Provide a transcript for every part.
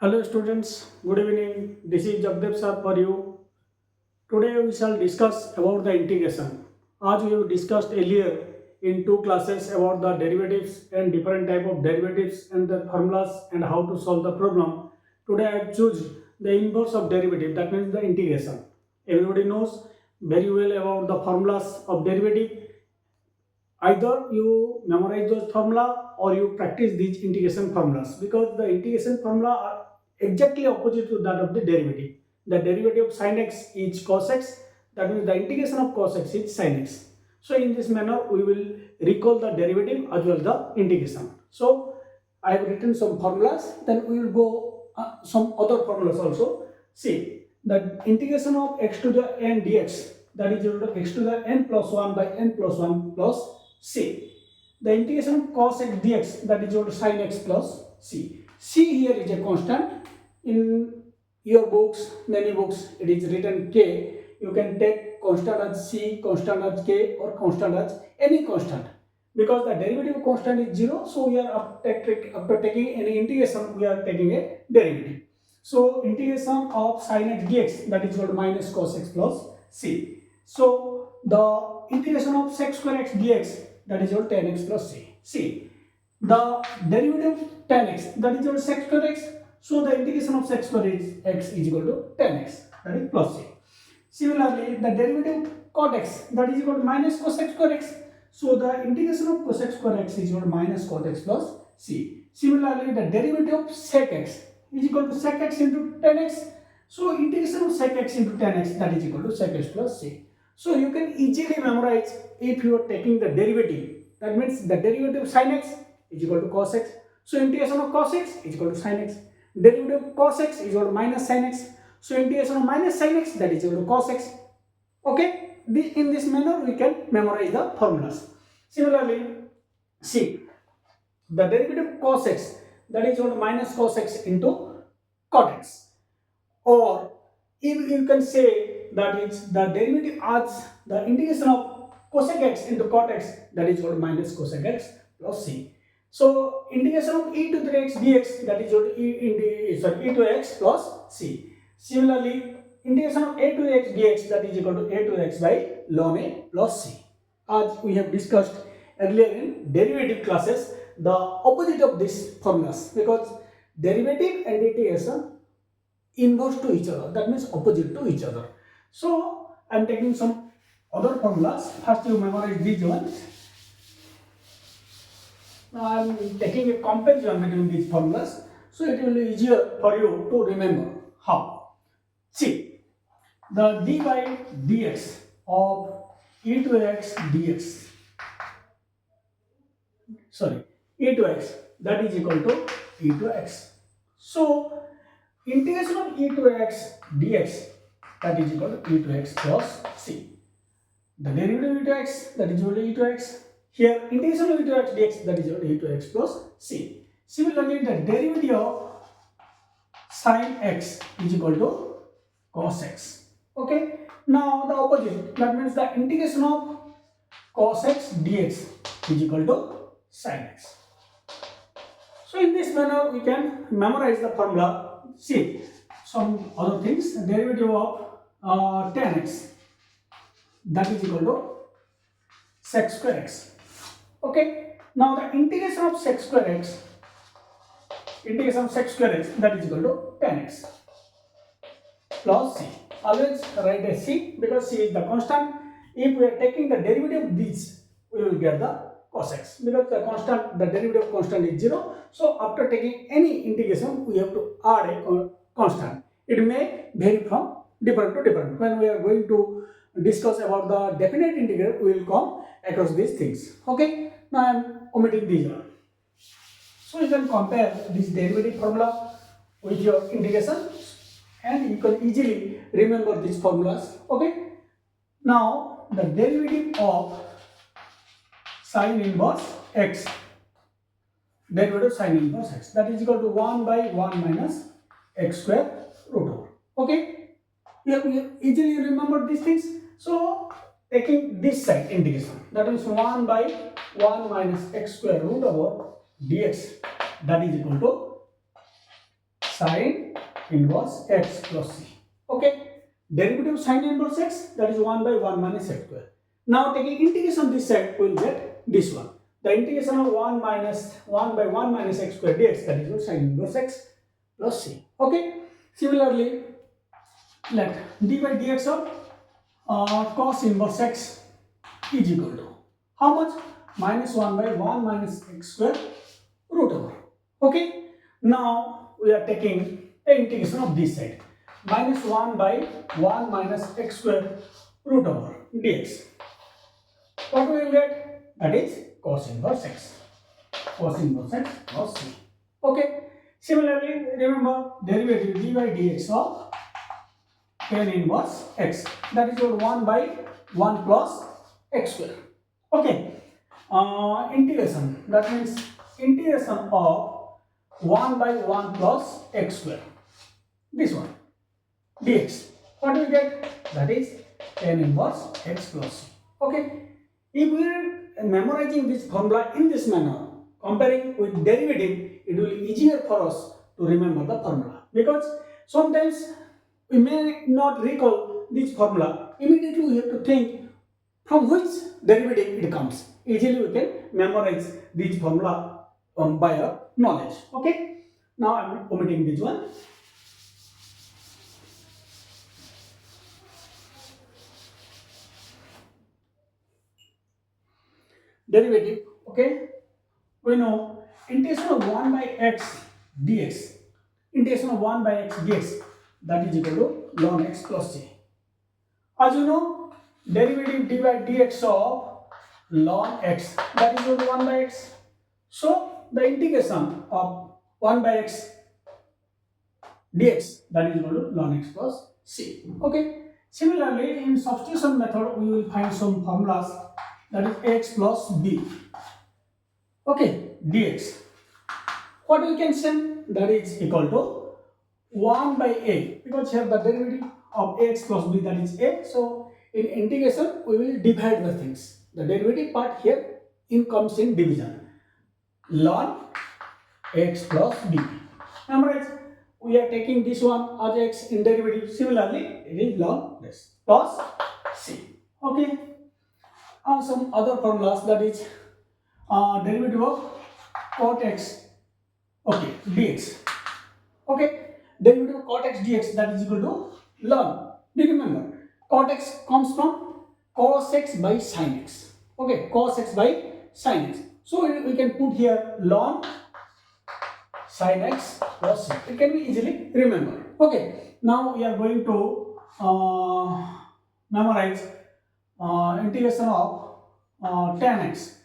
Hello students, good evening. This is Jagdev sir for you. Today we shall discuss about the integration. As we have discussed earlier in two classes about the derivatives and different type of derivatives and the formulas and how to solve the problem. Today I have choose the inverse of derivative, that means the integration. Everybody knows very well about the formulas of derivative. Either you memorize those formula or you practice these integration formulas, because the integration formula are exactly opposite to that of the derivative. The derivative of sin x is cos x, that means the integration of cos x is sin x. So in this manner we will recall the derivative as well as the integration. So I have written some formulas, then we will go some other formulas also. See, the integration of x to the n dx, that is equal to x to the n plus 1 by n plus 1 plus c. The integration of cos x dx, that is equal to sin x plus c. C here is a constant. In your books, many books, it is written k. You can take constant as c, constant as k, or constant as any constant. Because the derivative constant is 0, so we are after taking any integration, we are taking a derivative. So integration of sin x dx, that is equal to minus cos x plus c. So the integration of sec square x dx, that is equal to tan x plus c. See, the derivative of tan x, that is equal to sec square x. So the integration of sec square x is equal to tan x, that is plus c. Similarly, the derivative of cot x, that is equal to minus cos x square x. So the integration of cos x square x is equal to minus cot x plus c. Similarly, the derivative of sec x is equal to sec x into tan x. So integration of sec x into tan x, that is equal to sec x plus c. So you can easily memorize if you are taking the derivative. That means the derivative of sin x is equal to cos x. So integration of cos x is equal to sin x. Derivative of cos x is equal to minus sin x. So integration of minus sin x, that is equal to cos x. Okay. In this manner we can memorize the formulas. Similarly, see, the derivative of cos x, that is equal to minus cos x into cot x. Or if you can say that it's the derivative as the integration of cosec x into cot x, that is equal to minus cosec x plus c. So integration of e to the x dx, that is equal to e to x plus c. Similarly, integration of a to x dx, that is equal to a to x by ln a plus c. As we have discussed earlier in derivative classes, the opposite of these formulas, because derivative and integration inverse to each other, that means opposite to each other. So I am taking some other formulas. First you memorize these ones. Now I am taking a comparison between these formulas, so it will be easier for you to remember. How? See, the d by dx of e to x dx, sorry, e to x, that is equal to e to x. So integration of e to x dx, that is equal to e to x plus c. The derivative of e to x, that is equal to e to x. Here integration of e to x dx, that is equal to e to x plus c. Similarly, the derivative of sin x is equal to cos x. Okay. Now the opposite, that means the integration of cos x dx is equal to sin x. So in this manner we can memorize the formula. See, some other things. Derivative of tan x, that is equal to sec square x. Okay. Now the integration of sec square x, that is equal to tan x plus c. Always write a c, because c is the constant. If we are taking the derivative of these, we will get the cos x, because the constant, the derivative of constant is 0. So after taking any integration, we have to add a constant. It may vary from different to different. When we are going to discuss about the definite integral, we will come across these things. Okay. Now I am omitting these one. So you can compare this derivative formula with your integration, and you can easily remember these formulas. Okay. Now the derivative of sin inverse x, derivative of sin inverse x, that is equal to 1 by 1 minus x square root over. Okay. You easily remember these things. So taking this side integration, that is 1 by 1 minus x square root over dx, that is equal to sine inverse x plus c. Okay. Derivative of sine inverse x, that is 1 by 1 minus x square. Now taking integration of this side, we will get this one. The integration of 1 minus 1 by 1 minus x square dx, that is your sine inverse x plus c. Okay. Similarly, let d by dx of cos inverse x is equal to how much? Minus 1 by 1 minus x square root over. Okay. Now we are taking the integration of this side. Minus 1 by 1 minus x square root over dx. What we will get? That is cos inverse x. Cos inverse x plus c. Okay. Similarly, remember derivative d by dx of tan inverse x. That is equal to 1 by 1 plus x square. Okay. Integration. That means integration of 1 by 1 plus x square. This one. Dx. What do we get? That is tan inverse x plus c. Okay. If we are memorizing this formula in this manner, comparing with derivative, it will be easier for us to remember the formula. Because sometimes we may not recall this formula. Immediately we have to think from which derivative it comes. Easily we can memorize this formula by our knowledge. Okay. Now I am omitting this one. Derivative, okay, we know integration of 1 by x dx, integration of 1 by x dx, that is equal to ln x plus c. As you know, derivative d by dx of ln x, that is equal to 1 by x. So the integration of 1 by x dx, that is equal to ln x plus c. Okay. Similarly, in substitution method, we will find some formulas, that is x plus b. Okay, dx. What we can say? That is equal to 1 by a, because here the derivative of ax plus b, that is a. So in integration we will divide the things. The derivative part here comes in division. Ln x plus b. Memorize. We are taking this one as x in derivative. Similarly, it is ln this plus c. Okay. And some other formulas, that is derivative of cot x, okay, dx. Okay, derivative of cot x dx, that is equal to ln. Do you remember? Cot x comes from cos x by sin x. Okay, cos x by sin x. So we can put here ln sin x plus c. It can be easily remembered. Okay, now we are going to memorize integration of tan x.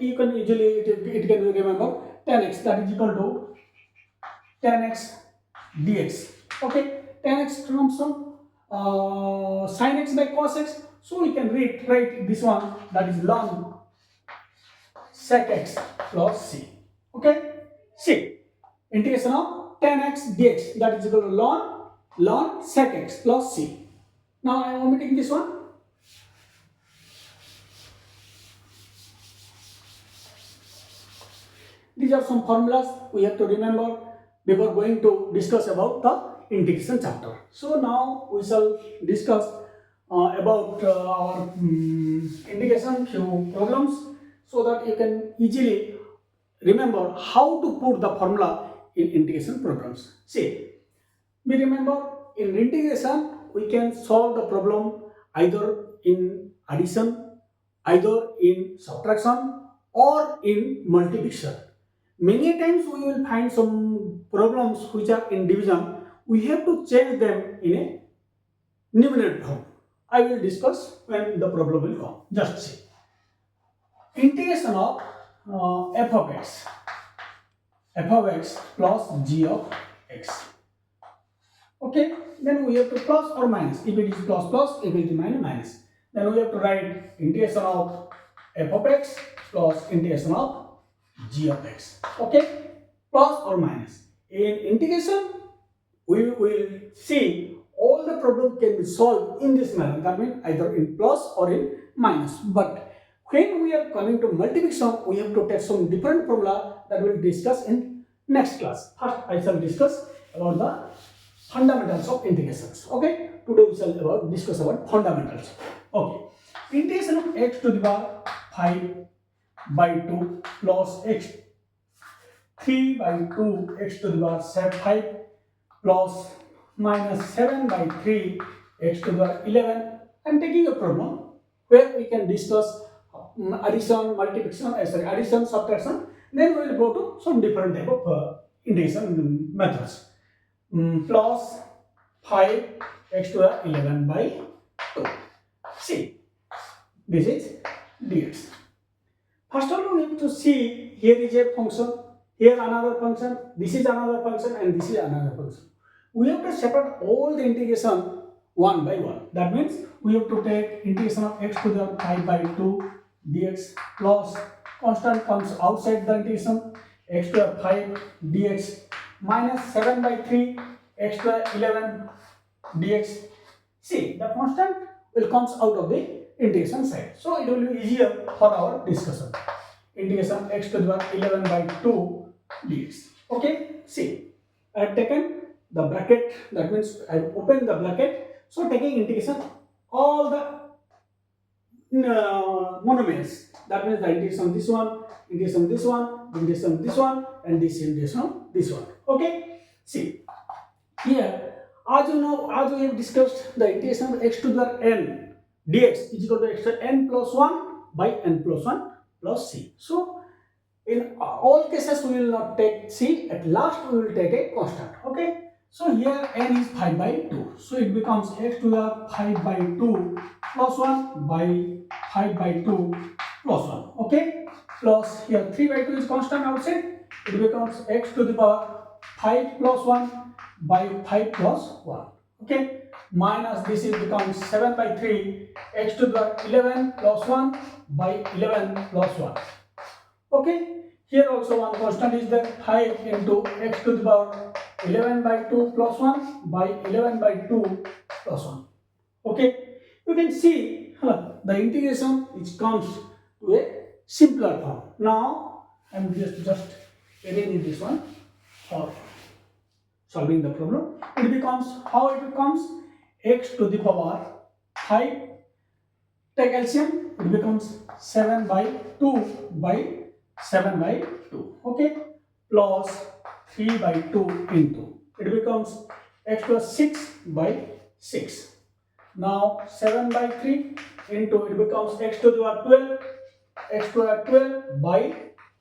You can easily, it can be remember tan x, that is equal to tan x dx. Okay, tan x comes from sin x by cos x. So we can write this one, that is ln sec x plus c. Okay, see, integration of tan x dx, that is equal to ln sec x plus c. Now I am omitting this one. These are some formulas we have to remember before going to discuss about the integration chapter. So now we shall discuss about our integration few problems, so that you can easily remember how to put the formula in integration programs. See, we remember in integration we can solve the problem either in addition, either in subtraction, or in multiplication. Many times we will find some problems which are in division. We have to change them in a numerator form. I will discuss when the problem will come. Just see. Integration of f of x plus g of x. Okay, then we have to plus or minus. If it is plus plus, if it is minus minus, then we have to write integration of f of x plus integration of g of x. Okay, plus or minus. In integration, we will see all the problem can be solved in this manner. That means either in plus or in minus. But when we are coming to multiplication, we have to take some different formula that we will discuss in next class. First I shall discuss about the fundamentals of integrations. Okay, today we shall discuss about fundamentals. Okay, integration of x to the power 5 by 2 plus x 3 by 2 x to the power 5 plus minus 7 by 3 x to the power 11. I am taking a problem where we can discuss addition, multiplication, addition, subtraction. Then we will go to some different type of integration methods. Plus 5 x to the 11 by 2. See, this is dx. First of all, we have to see here is a function, here another function, this is another function, and this is another function. We have to separate all the integration one by one. That means we have to take integration of x to the 5 by 2 dx plus constant comes outside the integration x to the 5 dx minus 7 by 3 x to the 11 dx. See, the constant will comes out of the integration side, so it will be easier for our discussion. Integration x to the power 11 by 2 dx. Okay, see, I have taken the bracket, that means I have opened the bracket, so taking integration all the monomers, that means the integration this one, integration this one, integration this one, and this integration this one. Okay, see, here as you know, as we have discussed, the integration of x to the n dx is equal to x to the n plus 1 by n plus 1 plus c. So in all cases we will not take c, at last we will take a constant. Okay, so here n is 5 by 2, so it becomes x to the 5 by 2 plus 1 by 5 by 2 plus 1. Okay, plus here 3 by 2 is constant outside, it becomes x to the power 5 plus 1 by 5 plus 1. Okay, minus this is becomes 7 by 3 x to the power 11 plus 1 by 11 plus 1. Okay, here also one constant is there, 5 into x to the power 11 by 2 plus 1 by 11 by 2 plus 1. Okay, you can see the integration which comes to a simpler form. Now I am just arranging this one for solving the problem. It becomes, how it becomes, x to the power 5, take LCM, it becomes 7 by 2 by 7 by 2. Okay, plus 3 by 2 into, it becomes x plus 6 by 6. Now 7 by 3 into, it becomes x to the power 12, x to the power 12 by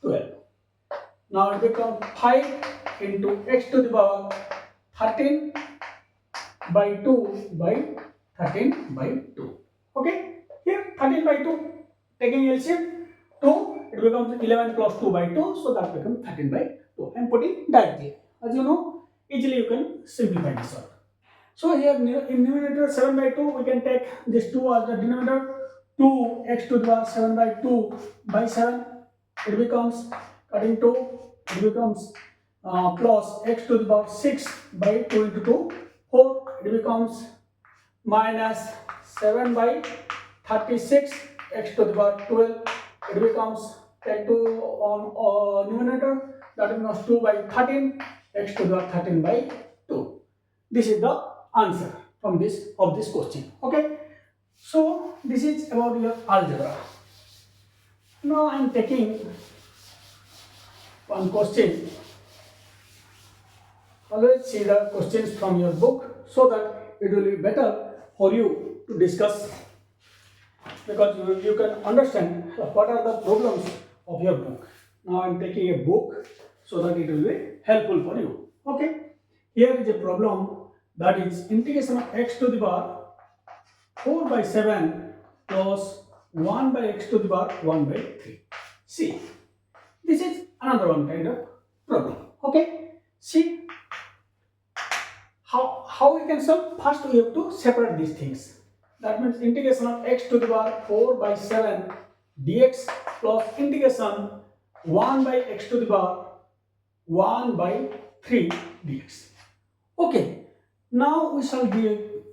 12. Now it becomes 5 into x to the power 13 by 2 by 13 by 2. Okay, here 13 by 2, taking LCM 2, it becomes 11 plus 2 by 2, so that becomes 13 by 2. I am putting directly. As you know, easily you can simplify this one. So here in numerator 7 by 2, we can take this 2 as the denominator, 2 x to the power 7 by 2 by 7, it becomes cutting 2, it becomes plus x to the power 6 by 2 into 2, 4, it becomes minus 7 by 36 x to the power 12, it becomes take 2 on numerator, that becomes 2 by 13 x to the power 13 by 2. This is the answer from this question. Okay, so this is about your algebra. Now I am taking one question. Always see the questions from your book, so that it will be better for you to discuss, because you can understand what are the problems of your book. Now I am taking a book so that it will be helpful for you. Okay, here is a problem, that is integration of x to the power 4 by 7 plus 1 by x to the power 1 by 3. See, this is another one kind of problem. Okay, see how we can solve. First we have to separate these things. That means integration of x to the power 4 by 7 dx plus integration 1 by x to the power 1 by 3 dx. Okay, now we shall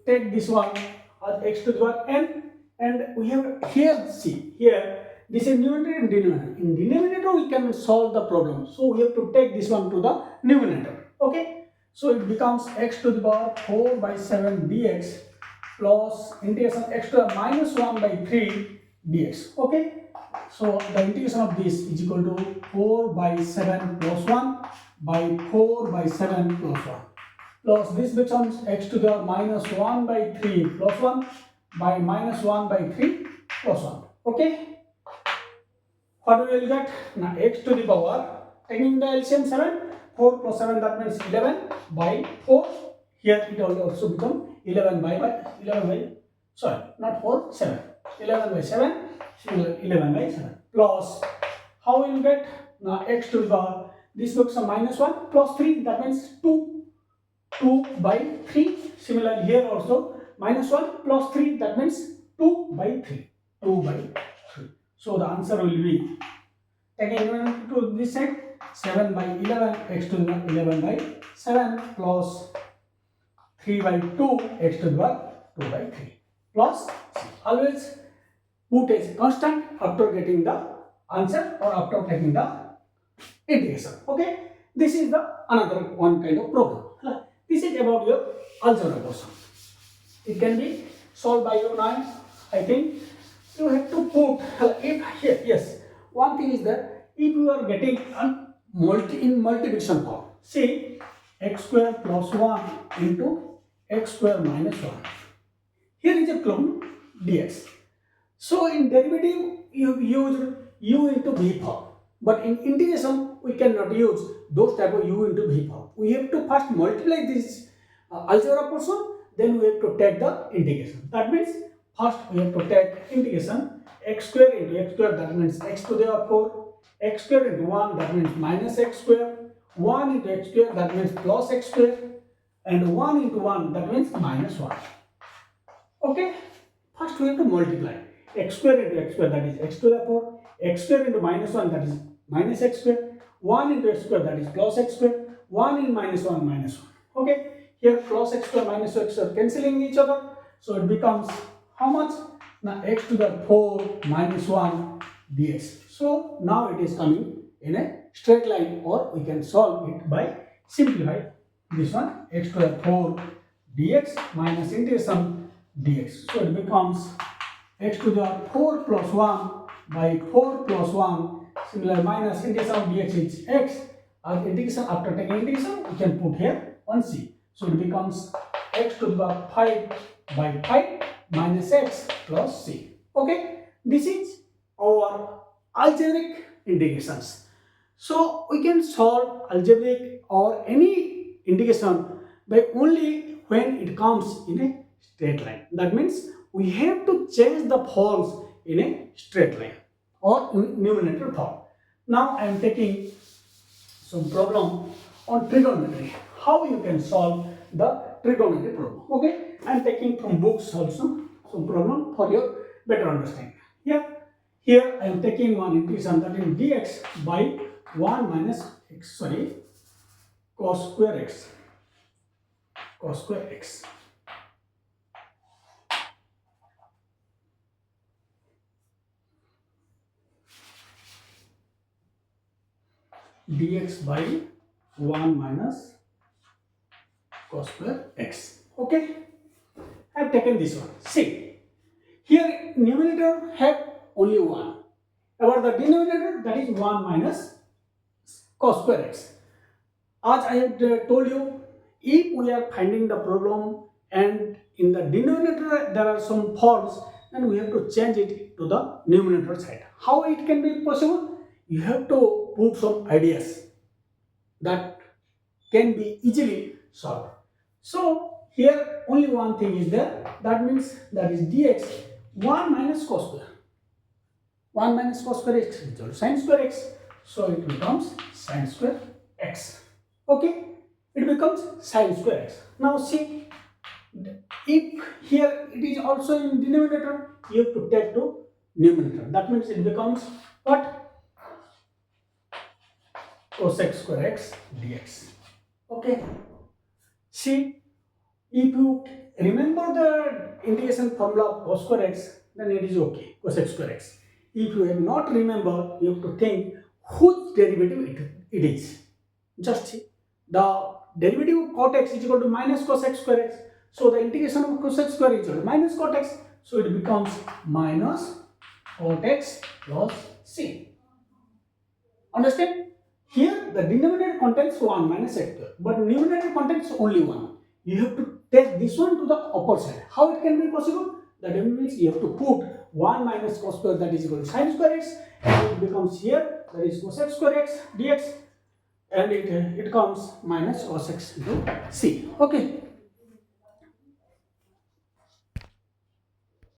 take this one as x to the power n, and we have here, see here this is numerator and denominator. In denominator we can solve the problem. So we have to take this one to the numerator. Okay. So it becomes x to the power 4 by 7 dx plus integration x to the minus 1 by 3 dx. Okay. So the integration of this is equal to 4 by 7 plus 1 by 4 by 7 plus 1. Plus this becomes x to the minus 1 by 3 plus 1 by minus 1 by 3 plus 1. Okay. What we will get? Now x to the power, taking the LCM 7, 4 plus 7, that means 11 by 4. Here it will also become 11 by 7. 11 by 7, similar 11 by 7. Plus, how we will get? Now x to the power, this becomes a minus 1 plus 3, that means 2 by 3. Similarly here also, minus 1 plus 3, that means 2 by 3. 2 by 3. So the answer will be, taking to this side, 7 by 11 x to the 11 by 7 plus 3 by 2 x to the power 2 by 3 plus always put as constant after getting the answer or after taking the integration. Okay, this is the another one kind of problem. This is about your algebra question. It can be solved by your mind. I think you have to put if here. Yes, one thing is that if you are getting in multiplication form, see x square plus 1 into x square minus 1. Here is a problem dx. So in derivative you have used u into v form, but in integration we cannot use those type of u into v form. We have to first multiply this algebra portion, then we have to take the integration. That means first we have to take integration x square into x square, that means x to the power 4, x square into 1, that means minus x square, 1 into x square, that means plus x square, and 1 into 1, that means minus 1. Okay, first we have to multiply x square into x square, that is x to the power, x square into minus 1, that is minus x square, 1 into x square, that is plus x square, 1 in minus 1 minus 1. Okay, here plus x square minus x square cancelling each other, so it becomes how much? Now x to the 4 minus 1 dx. So now it is coming in a straight line, or we can solve it by simplify this one, x to the 4 dx minus integration dx. So it becomes x to the 4 plus 1 by 4 plus 1, similar minus integration of dx is x. As integration, after taking integration, we can put here 1c. So it becomes x to the power 5 by 5 minus x plus c. Okay, this is our algebraic integrations. So we can solve algebraic or any integration by only when it comes in a straight line. That means we have to change the forms in a straight line or numerator form. Now I am taking some problem on trigonometry. How you can solve the trigonometry problem. Okay, I am taking from books also some problem for your better understanding. Here I am taking one integration, that is dx by 1 minus x, cos square x. Dx by 1 minus cos square x. Okay, I have taken this one. See, here numerator have only 1. About the denominator, that is 1 minus cos square x. As I have told you, if we are finding the problem and in the denominator there are some forms, then we have to change it to the numerator side. How it can be possible? You have to put some ideas that can be easily solved. So here only one thing is there, that means that is dx 1 minus cos square. 1 minus cos square x is equal to sin square x. So it becomes sin square x. Okay, it becomes sin square x. Now see, if here it is also in denominator, you have to take to numerator. That means it becomes what? Cosec square x dx. Okay, see, if you remember the integration formula of cos square x, then it is okay, cosec square x. If you have not remember, you have to think whose derivative it is. Just see. The derivative of cot x is equal to minus cos x square x. So the integration of cos x square is equal to minus cot x. So it becomes minus cot x plus c. Understand? Here the denominator contains 1 minus x square, but numerator contains only 1. You have to take this one to the upper side. How it can be possible? That means you have to put 1 minus cos square, that is equal to sin square x, and it becomes here, that is cos x square x dx, and it comes minus cos x into c. Okay.